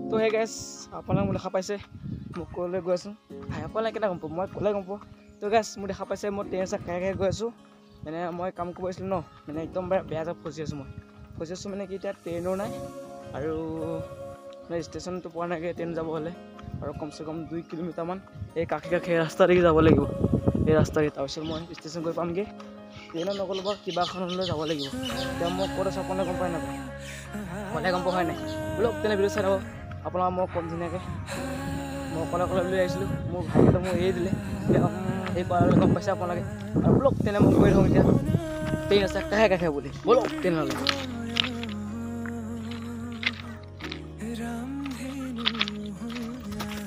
তো হে গাইছ আপোনালোক মোক দেখা পাইছে মোক ক'লৈ গৈ আছোঁ আপোনালোকে কেনেকৈ গম পাব মই ক'লে গম পাব তো গাইছ মোক দেখা পাইছে মই ট্ৰেইন আছে কাই গৈ আছোঁ মানে মই কাম কৰিব আহিছিলোঁ ন মানে একদম বেয়া জেগাত ফচি আছোঁ মানে কি এতিয়া ট্ৰেইনো নাই আৰু মানে ষ্টেচনটো পোৱা নাইগৈ ট্ৰেইন যাব হ'লে আৰু কমচে কম 2 কিলোমিটাৰমান এই কাষে ৰাস্তা দেখি যাব লাগিব এই ৰাস্তা দি তাৰপিছত মই ষ্টেচন গৈ পামগৈ ট্ৰেইনত নগ'লে বাৰু কিবা এখনলৈ যাব লাগিব এতিয়া মই ক'ত আছোঁ আপোনালোকে গম পাই নাপায় ক'লে গম পোৱা হয় নাই বোলক তেনে ভিডিঅ' চাই থাকক আপোনালোকক মই কম ধুনীয়াকৈ মই অকলে বুলি আহিছিলোঁ মোৰ ভাইকেইটা মোক এৰি দিলে সেই পাৰলৈ গম পাইছে আপোনালোকে আৰু বোলক তেনে মই গৈ থাকোঁ এতিয়া ট্ৰেইন আছে কাষে বুলি বোলক ট্ৰেইনলৈ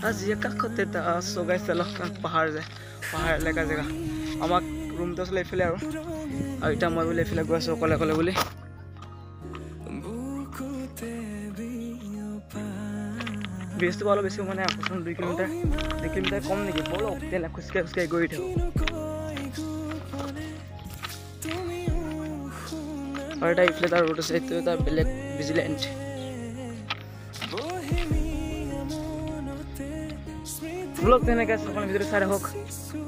আজি কাষতে এটা চগাইছে পাহাৰ এলেকা জেগা আমাক ৰুমটো আছিলে এইফালে আৰু এতিয়া মই বোলে এইফালে গৈ আছোঁ অকলে বুলি ব্ৰিজটো অলপ বেছি মানে আকৰ্ষণ 2 কিলোমিটাৰ কম নেকি বলক তেনে খোজকাঢ়ি গৈ থাকোঁ আৰু এটা ইফালে তাৰ ৰোড আছে এইটো এটা বেলেগ ভিজিলেণ্ট ব্লগ তেনেকৈ আপোনাৰ ভিডিঅ'টো চাই থাকক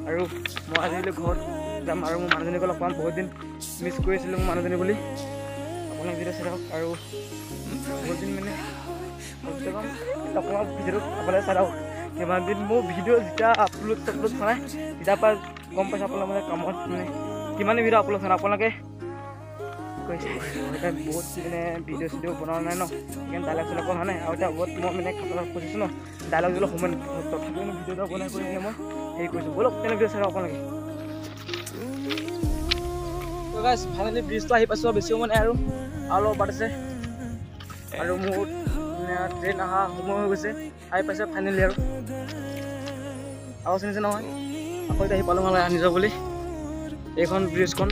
আৰু মই আজিকালি ঘৰত যাম আৰু মোৰ মানুহজনীক লগ পাম বহুত দিন মিছ কৰিছিলোঁ মোৰ মানুহজনী বুলি আপোনাৰ ভিডিঅ' চাই থাকক আৰু বহুত দিন মানে আপোনাৰ ভিডিঅ'টো আপোনালোকে চাই থাকক কিমান দিন মোৰ ভিডিঅ' যেতিয়া আপলোড চলাই তেতিয়াৰ পৰা গম পাইছোঁ আপোনালোকে মানে কামত মানে কিমান ভিডিঅ' আপলোড চাই আপোনালোকে কৈছে এতিয়া বহুত মানে ভিডিঅ' বনোৱা নাই ন সেইকাৰণে ডাইলগ চাইলগ হোৱা নাই আৰু এতিয়া বহুত মই মানে খাতৰনাক খুজিছোঁ ন ডাইলগ দিলে সময় তথাপিও ভিডিঅ' এটা বনাই কৰি কিনে মই হেৰি কৰিছোঁ বলক তেনে ভিডিঅ' চাই আপোনালোকে তো গাইছ ফাইনেলি ব্ৰিজটো আহি পাইছোঁ বেছিও মানে আৰু অলপ বাট আছে আৰু মোৰ মানে ট্ৰেইন অহা সময় হৈ গৈছে আহি পাইছে ফাইনেলি আৰু চিনিছে নহয় আকৌ এতিয়া আহি পালোঁ মানে নিজৰ বুলি এইখন ব্ৰিজখন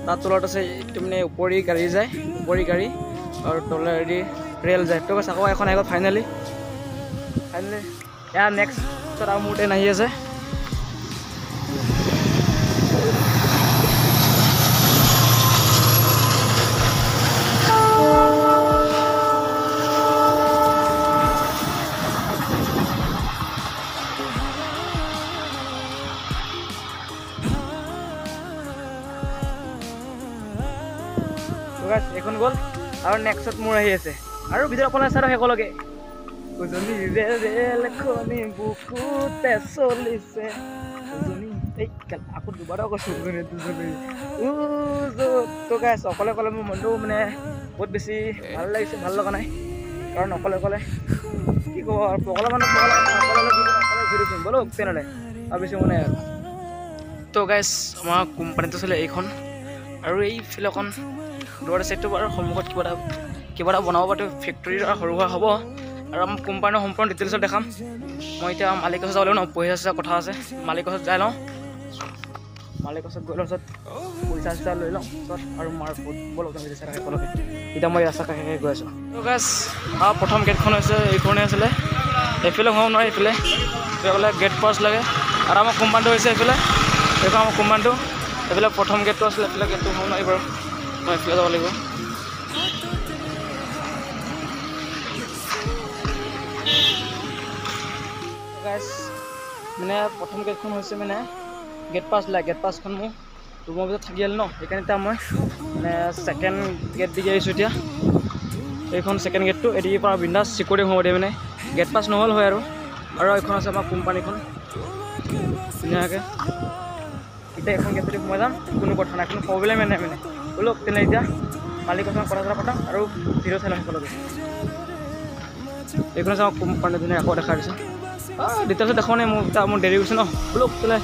তাত তলত আছে এইটো মানে উপৰি গাড়ী যায় গাড়ী আৰু তলেদি ৰেল যায় তো কৈছে আকৌ এখন আহিব ফাইনেলি ইয়াৰ নেক্সট আৰু মোৰ ট্ৰেইন আহি আছে এখন গ'ল আৰু নেক্সট মোৰ আহি আছে আৰু ভিডিঅ' আপোনাৰ চাই শেষলৈকে উজনি ৰেলখনি বুকুতে চলিছে উজনি এই আকৌ দুবাৰো কৈছোঁ উজনি তো গাইছ অকলে মোৰ মনটো মানে বহুত বেছি ভাল লাগিছে ভাল লগা নাই কাৰণ অকলে কি ক'ব আৰু পগলা মানুহ ঘূৰি ফুৰিম ব'লক তেনেহ'লে আৰু বেছি মানে আৰু তো গাইছ আমাৰ কোম্পানীটো চলে এইখন আৰু এই ফিল্ডখন দূৰত আছে এইটো বাৰু সন্মুখত কিবা এটা বনাব পাৰোঁ ফেক্টৰীৰ সৰু সুৰা হ'ব আৰু আমাৰ কোম্পানীৰ সম্পূৰ্ণ ডিটেইলছত দেখাম মই এতিয়া মালিকৰ ওচৰত যাব লাগিব ন পইচা কথা আছে মালিকৰ ওচৰত যাই লওঁ মালিকৰ ওচৰত গৈ লওঁ পইচা লৈ লওঁ আৰু মাৰ বলক একেলগে এতিয়া মই ৰাস্তা কাষে গৈ আছোঁ তো গাইছ প্ৰথম গেটখন হৈছে এইখনেই আছিলে এইফালে হ'ব নোৱাৰে এইফালে গেট পাছ লাগে আৰু আমাৰ কোম্পানীটো হৈছে এইফালে এইখন আমাৰ কোম্পানীটো এইফালে প্ৰথম গেটটো আছিলে এইফালে গেটটো হ'ব নোৱাৰি বাৰু মই এইফালে যাব লাগিব গাইছ মানে প্ৰথম গেটখন হৈছে মানে গেট পাছখন মোৰ ৰুমৰ ভিতৰত থাকি আহিল ন সেইকাৰণে এতিয়া মই মানে ছেকেণ্ড গেট দিকে আহিছোঁ এতিয়া এইখন ছেকেণ্ড গেটটো এদিকে পৰা বিন্দাছ চিকিউৰিটি সোমাব দিয়ে মানে গেট পাছ নহ'ল হয় আৰু এইখন আছে আমাৰ কোম্পানীখন ধুনীয়াকৈ এতিয়া এখন গেট যদি সোমাই যাম কোনো কথা নাই কোনো প্ৰব্লেমেই নাই মানে ব'লক তেনে এতিয়া মালিকৰ লগত কথা পাতাম আৰু ভিডিঅ' চাই লওঁ সকলোকে এইখন আছে আমাৰ কোম্পানী ধুনীয়া আকৌ দেখাই দিছোঁ ডিটেইলছত দেখাওঁ নাই মোৰ দেৰি হৈছে ন ব'লক তেনে